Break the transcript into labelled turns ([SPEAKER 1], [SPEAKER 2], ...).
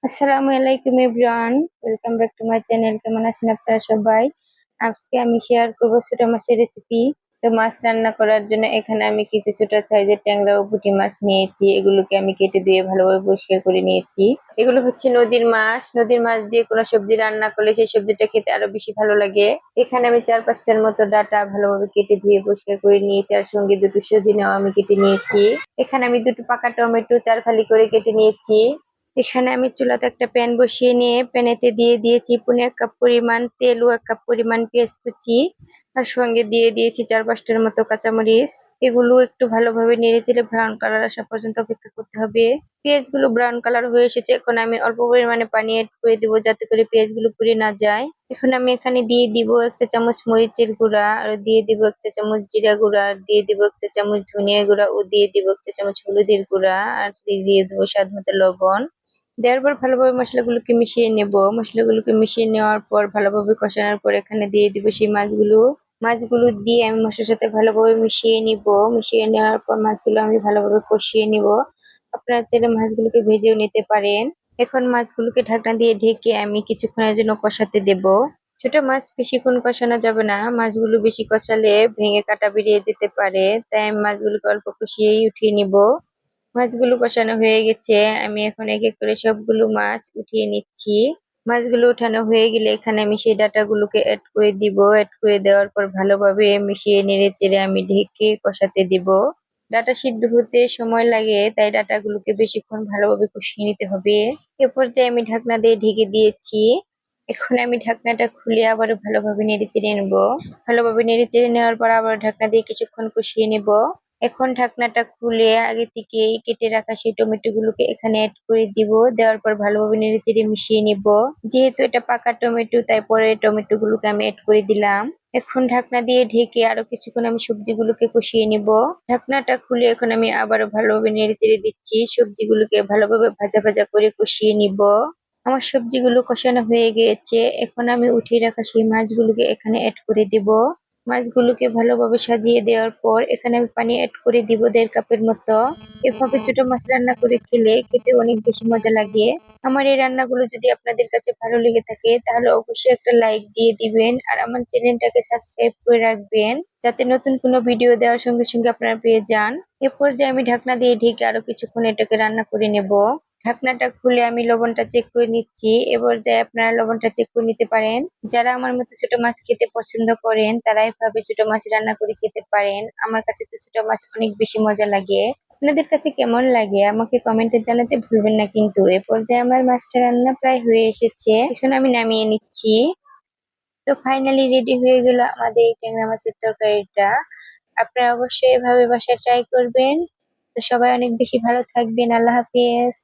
[SPEAKER 1] আসসালামু আলাইকুম everyone, welcome back to my channel. কেমন আছেন আপনারা সবাই? আজকে আমি শেয়ার করব ছোট মাছের রেসিপি। তো মাছ রান্না করার জন্য এখানে আমি কিছু ছোট সাইজের ট্যাংরা ও পুঁটি মাছ নিয়েছি। এগুলোকে আমি কেটে দিয়ে ভালোভাবে পরিষ্কার করে নিয়েছি। এগুলো হচ্ছে নদীর মাছ। নদীর মাছ দিয়ে কোনো সবজি রান্না করলে সেই সবজিটা খেতে আরো বেশি ভালো লাগে। এখানে আমি 4-5টার মতো ডাটা ভালোভাবে কেটে ধুয়ে পরিষ্কার করে নিয়েছি, আর সঙ্গে দুটো সজনেও আমি কেটে নিয়েছি। এখানে আমি দুটো পাকা টমেটো 4 ফালি করে কেটে নিয়েছি। এখানে আমি চুলাতে একটা প্যান বসিয়ে নিয়ে প্যানেতে দিয়ে দিয়েছি 1.5 কাপ পরিমাণ তেল ও 1 কাপ পরিমাণ পেঁয়াজ কুচি, আর সঙ্গে দিয়ে দিয়েছি 4-5টার মতো কাঁচামরিচ। এগুলো একটু ভালোভাবে নেড়ে চেড়ে ব্রাউন কালার আসা পর্যন্ত অপেক্ষা করতে হবে। পেঁয়াজগুলো ব্রাউন কালার হয়ে এসেছে, এখন আমি অল্প পরিমাণে পানি এড করে দেবো যাতে করে পেঁয়াজগুলো পুড়ে না যায়। এখন আমি এখানে দিয়ে দিব 1 চা চামচ মরিচের গুঁড়া, আর দিয়ে দিব 1 চা চামচ জিরা গুঁড়া, আর দিয়ে দিব 1 চা চামচ ধনিয়া গুঁড়া, ও দিয়ে দিব 1 চা চামচ হলুদের গুঁড়া, আর দিয়ে দেবো স্বাদ মতো লবণ। দেওয়ার পর ভালোভাবে মশলাগুলোকে মিশিয়ে নেব। মশলাগুলোকে মিশিয়ে নেওয়ার পর ভালোভাবে কষানোর পর এখানে দিয়ে দিব সেই মাছগুলো। মাছগুলো দিয়ে আমি মশলার সাথে ভালোভাবে মিশিয়ে নিব। মিশিয়ে নেওয়ার পর মাছগুলো আমি ভালোভাবে কষিয়ে নিব। আপনারা চাইলে মাছগুলোকে ভেজেও নিতে পারেন। এখন মাছগুলোকে ঢাকনা দিয়ে ঢেকে আমি কিছুক্ষণের জন্য কষাতে দেব। ছোট মাছ বেশিক্ষণ কষানো যাবে না, মাছগুলো বেশি কষালে ভেঙে কাটা বেরিয়ে যেতে পারে, তাই আমি মাছগুলোকে অল্প কষিয়েই উঠিয়ে নিব। মাছগুলো কষানো হয়ে গেছে, আমি এখন এক এক করে সবগুলো মাছ উঠিয়ে নিচ্ছি। মাছগুলো উঠানো হয়ে গেলে এখানে আমি সেই ডাটাগুলোকে অ্যাড করে দিব। অ্যাড করে দেওয়ার পর ভালোভাবে মিশিয়ে নেড়ে চেড়ে আমি ঢেকে কষাতে দিব। ডাটা সিদ্ধ হতে সময় লাগে, তাই ডাটাগুলোকে বেশিক্ষণ ভালোভাবে কষিয়ে নিতে হবে। এ পর্যায়ে আমি ঢাকনা দিয়ে ঢেকে দিয়েছি। এখন আমি ঢাকনাটা খুলে আবারও ভালোভাবে নেড়ে চেড়ে নেব। ভালোভাবে নেড়ে চেড়ে নেওয়ার পর আবার ঢাকনা দিয়ে কিছুক্ষণ কষিয়ে নেব। এখন ঢাকনাটা খুলে আগে থেকেই কেটে রাখা সেই টমেটো গুলোকে এখানে অ্যাড করে দিব। দেওয়ার পর ভালোভাবে নেড়েচেড়ে মিশিয়ে নিব। যেহেতু এটা পাকা টমেটো, তাই পরে টমেটো গুলোকে আমি অ্যাড করে দিলাম। এখন ঢাকনা দিয়ে ঢেকে আরো কিছুক্ষণ আমি সবজিগুলোকে কষিয়ে নিব। ঢাকনাটা খুলে এখন আমি আবারও ভালোভাবে নেড়েচেড়ে দিচ্ছি। সবজিগুলোকে ভালোভাবে ভাজা ভাজা করে কষিয়ে নিব। আমার সবজিগুলো কষানো হয়ে গিয়েছে, এখন আমি উঠিয়ে রাখা সেই মাছগুলোকে এখানে অ্যাড করে দিব। মাছগুলোকে ভালোভাবে সাজিয়ে দেওয়ার পর এখানে আমি পানি অ্যাড করে দিব 1.5 কাপের মতো। এভাবে ছোট মাছ রান্না করে খেলে খেতে অনেক বেশি মজা লাগে। আমার এই রান্নাগুলো যদি আপনাদের কাছে ভালো লেগে থাকে তাহলে অবশ্যই একটা লাইক দিয়ে দিবেন, আর আমার চ্যানেলটাকে সাবস্ক্রাইব করে রাখবেন যাতে নতুন কোনো ভিডিও দেওয়ার সঙ্গে সঙ্গে আপনারা পেয়ে যান। এরপর যে আমি ঢাকনা দিয়ে ঢেকে আরো কিছুক্ষণ এটাকে রান্না করে নেব। ঢাকনাটা খুলে আমি লবণটা চেক করে নিচ্ছি। এবার যাই আপনারা লবণটা চেক করে নিতে পারেন। যারা আমার মতো ছোট মাছ খেতে পছন্দ করেন তারা এভাবে ছোট মাছ রান্না করে খেতে পারেন। আমার কাছে তো ছোট মাছ অনেক বেশি মজা লাগে। আপনাদের কাছে কেমন লাগে আমাকে কমেন্টে জানাতে ভুলবেন না কিন্তু। এ পর্যায়ে আমার মাছটা রান্না প্রায় হয়ে এসেছে, এখন আমি নামিয়ে নিচ্ছি। তো ফাইনালি রেডি হয়ে গেল আমাদের এই ট্যাংরা মাছের তরকারিটা। আপনারা অবশ্যই এভাবে বাসায় ট্রাই করবেন। তো সবাই অনেক বেশি ভালো থাকবেন। আল্লাহ হাফেজ।